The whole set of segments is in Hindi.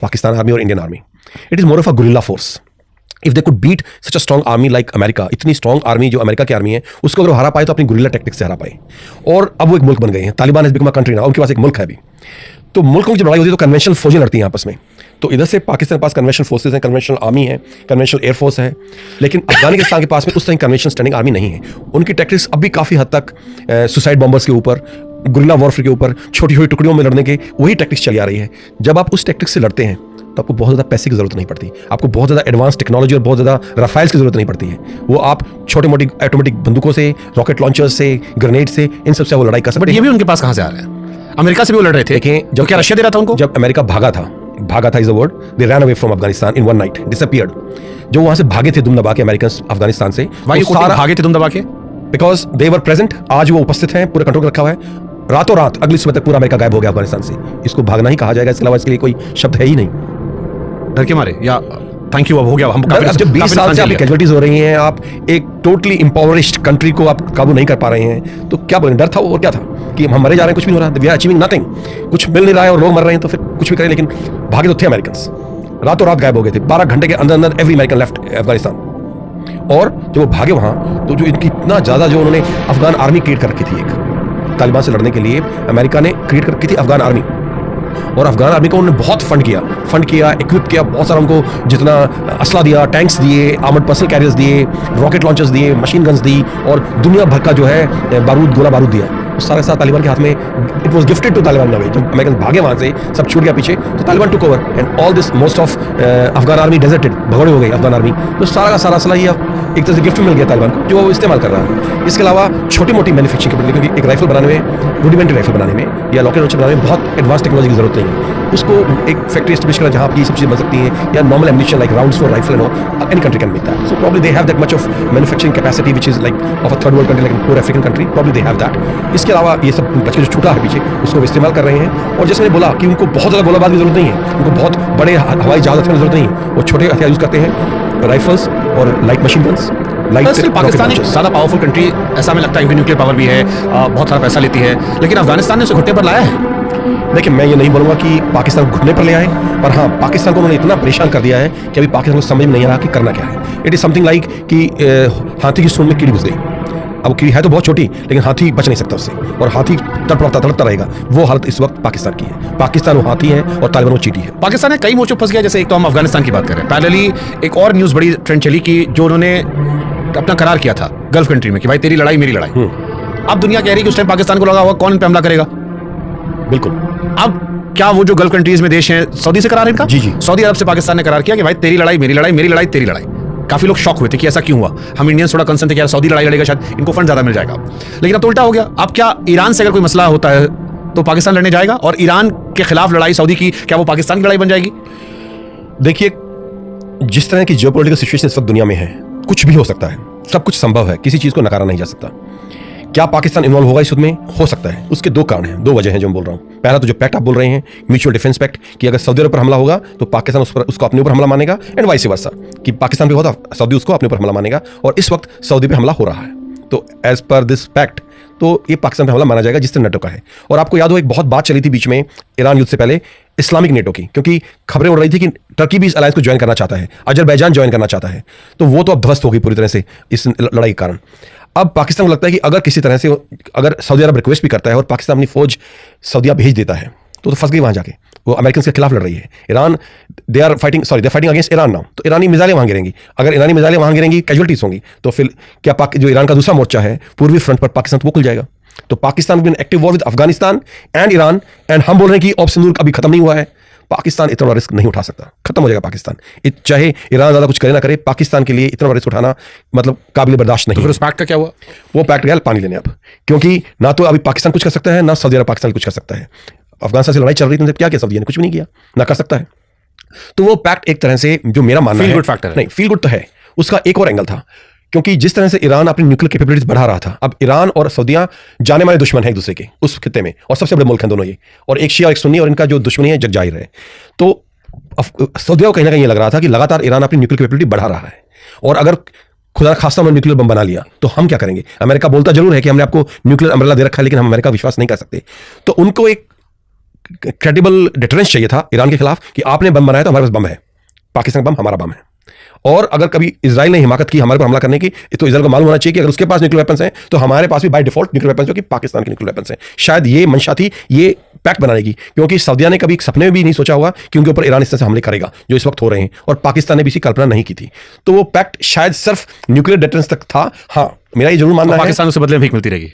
Pakistan Army और Indian Army. It is more of a guerrilla force. If they could beat such a strong army like America, इतनी strong army जो अमेरिका की आर्मी है, उसको अगर हरा पाए तो अपनी गुरिल्ला टेक्टिक्स से हरा पाए. और अब वो एक मुल्क बन गए हैं. Taliban has become a country now. उनके पास एक मुल्क है अभी. तो मुल्कों की जब लड़ाई होती है तो कन्वेंशनल फौजें लड़ती हैं आपस में. तो इधर से पाकिस्तान के पास कन्वेंशनल फोर्सेज हैं, कन्वेंशनल आर्मी है, कन्वेंशनल एयरफोर्स है. लेकिन अफगानिस्तान के पास में उस तरह की कन्वेंशनल स्टैंडिंग आर्मी नहीं है. उनकी टैक्टिक्स अभी काफ़ी हद तक सुसाइड बॉम्बर्स के ऊपर, गुरिल्ला वॉरफेयर के ऊपर, छोटी छोटी टुकड़ियों में लड़ने के वही टैक्टिक्स चली आ रही है. जब आप उस टैक्टिक्स से लड़ते हैं तो आपको बहुत ज़्यादा पैसे की जरूरत नहीं पड़ती, आपको बहुत ज़्यादा एडवांस टेक्नोलॉजी और बहुत ज़्यादा राफेल्स की जरूरत नहीं पड़ती है. वो आप छोटे मोटी ऑटोमेटिक बंदूकों से, रॉकेट लॉन्चर्स से, ग्रेनेड से, इन सबसे वो लड़ाई कर सकते. बट ये भी उनके पास कहाँ से आ रहे हैं? अमेरिका से भी वो लड़ रहे थे. देखें, जब क्या रशिया दे रहा था उनको, जब अमेरिका भागा था is the word, they ran away from Afghanistan in one night, disappeared. जो वहां से भागे थे दुम दबा के अमेरिकन अफगानिस्तान से, भागे थे दुम दबा के, बिकॉज दे वर प्रेजेंट. आज वो उपस्थित हैं, पूरे कंट्रोल रखा हुआ है. रातों रात अगली सुबह तक पूरा अमेरिका गायब हो गया अफगानिस्तान से. इसको भागना ही कहा जाएगा, इसके अलावा इसके लिए कोई शब्द है ही नहीं. डर के मारे या थैंक यू अब हो गया. हम जब 20 साल से आपकी कैजुअलिटीज हो रही हैं, आप एक टोटली इम्पावरिश्ड कंट्री को आप काबू नहीं कर पा रहे हैं, तो क्या बोलें? डर था और क्या था कि हम मरे जा रहे हैं, कुछ भी नहीं हो रहा, वी आर अचीविंग नथिंग, कुछ मिल नहीं रहा है और लोग मर रहे हैं, तो फिर कुछ भी करें. लेकिन भागे तो थे अमेरिकन, रातों रात गायब हो गए थे. 12 घंटे के अंदर अंदर एवरी अमेरिकन लेफ्ट अफगानिस्तान. और जब वो भागे वहां, तो जो इनकी इतना ज्यादा जो उन्होंने अफगान आर्मी क्रिएट कर रखी थी, एक तालिबान से लड़ने के लिए अमेरिका ने क्रिएट कर रखी थी अफगान आर्मी. और अफगान आर्मी को उन्होंने बहुत फंड किया, इक्विप किया, बहुत सारा उनको जितना असला दिया, टैंक्स दिए, आर्मर्ड पर्सनल कैरियर्स दिए, रॉकेट लॉन्चर्स दिए, मशीन गन्स दी, और दुनिया भर का जो है बारूद, गोला बारूद दिया. उस सारे साथ तालिबान के हाथ में, it was gifted to Taliban. जब अमेरिकन भागे वहां से, सब छूट गया पीछे, तो Taliban took over and all this most of Afghan army deserted, भगोड़े हो गई अफगान आर्मी. तो सारा का सारा असला ही एक तरह से गिफ्ट मिल गया तालिबान को, जो वो इस्तेमाल कर रहा है. इसके अलावा छोटी मोटी मैन्युफैक्चरिंग कैपेबिलिटी, क्योंकि एक राइफल बनाने में, रुडिमेंट्री राइफल बनाने में या रॉकेट लॉन्चर बनाने में बहुत एडवांस टेक्नोलॉजी की जरूरत नहीं है. उसको एक फैक्ट्री एस्टेब्लिश करना जहां आपकी सब चीजें बन सकती हैं, या normal ammunition like rounds for rifle and all, any country can make that. So probably they have that much of manufacturing capacity which is like of a third world country, like poor African country. Probably they have that. इसके अलावा ये सब बच के जो छूटा है पीछे, उसको वो इस्तेमाल कर रहे हैं. और जैसे मैंने बोला कि उनको बहुत ज़्यादा गोलाबाज की जरूरत नहीं है, उनको बहुत बड़े हवाई जहाज की जरूरत नहीं है. वो छोटे हथियार यूज करते हैं, राइफल्स और लाइट मशीन गन्स. पाकिस्तान एक ज्यादा पावरफुल कंट्री ऐसा हमें लगता है, क्योंकि न्यूक्लियर पावर भी है, बहुत सारा पैसा लेती है, लेकिन अफगानिस्तान ने उसे घुटने पर लाया है. देखिए, मैं ये नहीं बोलूंगा कि पाकिस्तान को घुटने पर ले आए, पर हाँ, पाकिस्तान को उन्होंने इतना परेशान कर दिया है कि अभी पाकिस्तान को समझ में नहीं आ रहा कि करना क्या है. इट इज समथिंग लाइक कि हाथी की सूंड में कीड़ी घुस गई. अब कीड़ी है तो बहुत छोटी, लेकिन हाथी बच नहीं सकता उससे, और हाथी तड़पता रहेगा. वो हालत इस वक्त पाकिस्तान की है. पाकिस्तान वो हाथी है और तालिबान वो चींटी है. पाकिस्तान ने कई मोर्चों फंस गया. जैसे एक तो हम अफगानिस्तान की बात कर रहे हैं, पैरेलली एक और न्यूज बड़ी ट्रेंड चली कि जो उन्होंने अपना करार किया था गल्फ कंट्री में कि भाई तेरी लड़ाई मेरी लड़ाई. अब दुनिया कह रही है कि उस टाइम पाकिस्तान को लगा हुआ कौन इन पे हमला करेगा. बिल्कुल. अब क्या वो जो गल्फ कंट्रीज में देश हैं, सऊदी से करार है इनका? जी. सऊदी अरब से पाकिस्तान ने करार किया कि भाई तेरी लड़ाई मेरी लड़ाई, मेरी लड़ाई तेरी लड़ाई. काफी लोग शॉक हुए थे कि ऐसा क्यों हुआ. हम इंडियंस थोड़ा कंसर्न थे कि यार सऊदी लड़ाई लड़ेगा, शायद इनको फंड ज्यादा मिल जाएगा. लेकिन अब तो उल्टा हो गया. अब क्या ईरान से अगर कोई मसला होता है तो पाकिस्तान लड़ने जाएगा, और ईरान के खिलाफ लड़ाई सऊदी की, क्या वो पाकिस्तान की लड़ाई बन जाएगी? देखिए, जिस तरह की जियोपॉलिटिकल सिचुएशन इस वक्त दुनिया में है, कुछ भी हो सकता है, सब कुछ संभव है, किसी चीज को नकारा नहीं जा सकता. क्या पाकिस्तान इन्वॉल्व होगा इस युद्ध में? हो सकता है. उसके दो कारण हैं, दो वजह हैं जो मैं बोल रहा हूं. पहला तो जो पैक्ट आप बोल रहे हैं, म्यूचुअल डिफेंस पैक्ट, कि अगर सऊदी अरब पर हमला होगा तो पाकिस्तान उसको अपने ऊपर हमला मानेगा, एंड वाइस वर्सा, कि पाकिस्तान पे होता सऊदी उसको अपने ऊपर हमला मानेगा. और इस वक्त सऊदी पे हमला हो रहा है, तो एज पर दिस पैक्ट तो ये पाकिस्तान पे हमला माना जाएगा, जिस तरह नेटो का है. और आपको याद हो, एक बहुत बात चली थी बीच में ईरान युद्ध से पहले इस्लामिक नेटो की, क्योंकि खबरें उड़ रही थी कि टर्की भी इस अलायंस को ज्वाइन करना चाहता है, अजरबैजान ज्वाइन करना चाहता है. तो वो तो अब ध्वस्त हो गई पूरी तरह से इस लड़ाई के कारण. अब पाकिस्तान को लगता है कि अगर किसी तरह से, अगर सऊदी अरब रिक्वेस्ट भी करता है और पाकिस्तान अपनी फौज सऊदीया भेज देता है, तो फंस गई वहां जाके. वो अमेरिकन के खिलाफ लड़ रही है. Iran, they are fighting against Iran now. तो ईरानी मिसाइलें वहां गिरेंगी. अगर ईरानी मिसाइलें वहां गिरेंगी, कैजुअलिटीज होंगी, तो फिर क्या जो ईरान का दूसरा मोर्चा है पूर्वी फ्रंट पर, पाकिस्तान तो वो खुल जाएगा. तो Pakistan will active war with Afghanistan and Iran. And हम बोल रहे हैं कि ऑपरेशन सिंदूर अभी खत्म नहीं हुआ है. पाकिस्तान इतना बड़ा रिस्क नहीं उठा सकता. खत्म हो जाएगा पाकिस्तान. चाहे ईरान ज्यादा कुछ करे ना करे, पाकिस्तान के लिए इतना बड़ा रिस्क उठाना मतलब काबिल बर्दाश्त नहीं. तो फिर उस पैक्ट का क्या हुआ? वो पैक्ट गया पानी लेने. अब क्योंकि ना तो अभी पाकिस्तान कुछ कर सकता है, ना सऊदी अरब पाकिस्तान कुछ कर सकता है. अफगानिस्तान से लड़ाई चल रही थी, क्या किया सऊदी ने? कुछ भी नहीं किया, ना कर सकता है. तो वो पैक्ट एक तरह से, जो मेरा मानना है, नहीं फील गुड तो है, उसका एक और एंगल था. क्योंकि जिस तरह से ईरान अपनी न्यूक्लियर कैपेबिलिटीज बढ़ा रहा था, अब ईरान और सऊदिया जाने माने दुश्मन है एक दूसरे के उस खित्ते में, और सबसे बड़े मुल्क हैं दोनों ये, और एक शिया और एक सुन्नी, और इनका जो दुश्मनी है जग जाहिर है. तो सऊदिया को कहीं ना कहीं ये लग रहा था कि लगातार ईरान अपनी न्यूक्लियर कैपेबिलिटी बढ़ा रहा है, और अगर खुदा खास्ता उन्होंने न्यूक्लियर बम बना लिया तो हम क्या करेंगे. अमेरिका बोलता जरूर है कि हमने आपको न्यूक्लियर अम्ब्रेला दे रखा है, लेकिन हम अमेरिका विश्वास नहीं कर सकते. तो उनको एक क्रेडिबल डिटरेंस चाहिए था ईरान के खिलाफ कि आपने बम बनाया तो हमारे पास बम है, पाकिस्तान का बम हमारा बम है। और अगर कभी इजराइल ने हिमाकत की हमारे पर हमला करने की, तो इजराइल को मालूम होना चाहिए कि अगर उसके पास न्यूक्लियर वेपन्स हैं तो हमारे पास भी बाय डिफॉल्ट न्यूक्लियर वेपन्स, जो कि पाकिस्तान के न्यूक्लियर वेपन्स हैं। शायद ये मंशा थी ये पैक्ट बनाने की, क्योंकि सऊदिया ने कभी सपने में भी नहीं सोचा होगा कि उनके ऊपर ईरान इस तरह से हमले करेगा जो इस वक्त हो रहे हैं, और पाकिस्तान ने भी इसी कल्पना नहीं की थी। तो वो पैक्ट शायद सिर्फ न्यूक्लियर डिटरेंस तक था। हाँ, मेरा ये जरूर मानना है पाकिस्तान उसे बदले में भीख मिलती रहेगी।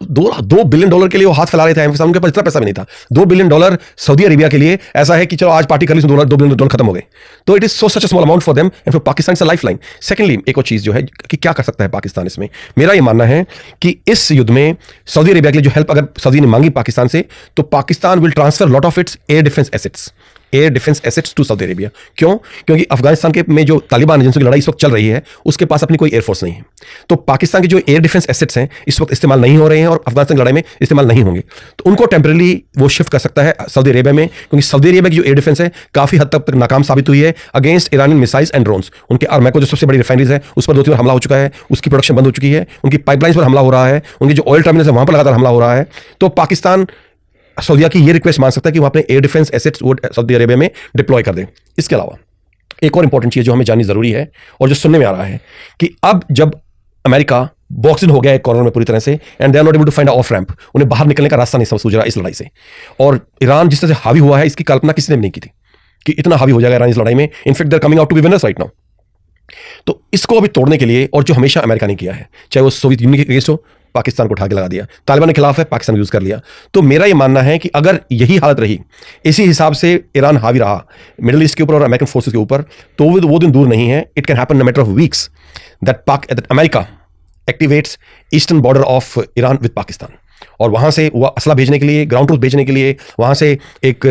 $2 बिलियन के लिए वो हाथ फैला रहे थे, उनके पास इतना पैसा भी नहीं था। $2 बिलियन सऊदी अरेबिया के लिए ऐसा है कि चलो आज पार्टी कर ली, $2 बिलियन खत्म हो गए। तो it is so such a small amount for them and for Pakistan it's a lifeline. Secondly, एक और चीज जो है कि क्या कर सकता है पाकिस्तान इसमें, मेरा ये मानना है कि इस युद्ध में सऊदी अरेबिया के लिए जो हेल्प अगर सऊदी ने मांगी पाकिस्तान से, तो Pakistan will transfer lot of its air defence assets to Saudi Arabia. क्यों? क्योंकि अफगानिस्तान के में जो तालिबान एजेंसियों की लड़ाई इस वक्त चल रही है, उसके पास अपनी कोई एयरफोर्स नहीं है। तो पाकिस्तान के जो एयर डिफेंस एसेट्स हैं इस वक्त इस्तेमाल नहीं हो रहे हैं और अफगानिस्तान की लड़ाई में इस्तेमाल नहीं होंगे, तो उनको टेम्परेली वो शिफ्ट कर सकता है सऊदी अरेबिया में, क्योंकि सऊदी अरेबिया की जो एयर डिफेंस है काफी हद तक नाकाम साबित हुई है against Iranian missiles and drones. उनके अरमैको जो सबसे बड़ी रिफाइनरीज है उस पर 2-3 बार हमला हो चुका है, उसकी प्रोडक्शन बंद हो चुकी है, उनकी पाइपलाइंस पर हमला हो रहा है, उनकी जो ऑयल टर्मिनल्स है वहां पर लगातार हमला हो रहा है। तो पाकिस्तान सऊदिया की ये रिक्वेस्ट मान सकता है कि वो अपने एयर डिफेंस एसेट्स वो सऊदी अरेबिया में डिप्लॉय कर दें। इसके अलावा एक और इंपॉर्टेंट चीज जो हमें जाननी जरूरी है और जो सुनने में आ रहा है कि अब जब अमेरिका बॉक्स इन हो गया है कॉर्नर में पूरी तरह से and they are not able to find off ramp, उन्हें बाहर निकलने का रास्ता नहीं सूझ रहा इस लड़ाई से, और ईरान जिस तरह से हावी हुआ है इसकी कल्पना किसी ने भी नहीं की थी कि इतना हावी हो जाएगा ईरान इस लड़ाई में। In fact they are coming out to be winners right now. तो इसको अभी तोड़ने के लिए, और जो हमेशा अमेरिका ने किया है, चाहे वो सोवियत यूनियन के अगेंस्ट हो, पाकिस्तान को उठा के लगा दिया, तालिबान के खिलाफ है, पाकिस्तान यूज कर लिया। तो मेरा ये मानना है कि अगर यही हालत रही, इसी हिसाब से ईरान हावी रहा मिडिल ईस्ट के ऊपर और अमेरिकन फोर्सेस के ऊपर, तो वो दिन दूर नहीं है, it can happen in a matter of weeks that America activates eastern border of Iran with Pakistan, और वहां से वो असला भेजने के लिए, ग्राउंड ट्रूथ भेजने के लिए, वहां से एक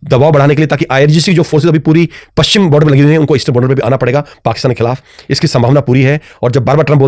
दबाव बढ़ाने के लिए, ताकि आईआरजीसी जो फोर्सेस अभी पूरी पश्चिम बॉर्डर में लगी हुई हैं उनको ईस्टर्न बॉर्डर पे भी आना पड़ेगा पाकिस्तान के खिलाफ। इसकी संभावना पूरी है। और जब बार बार ट्रंप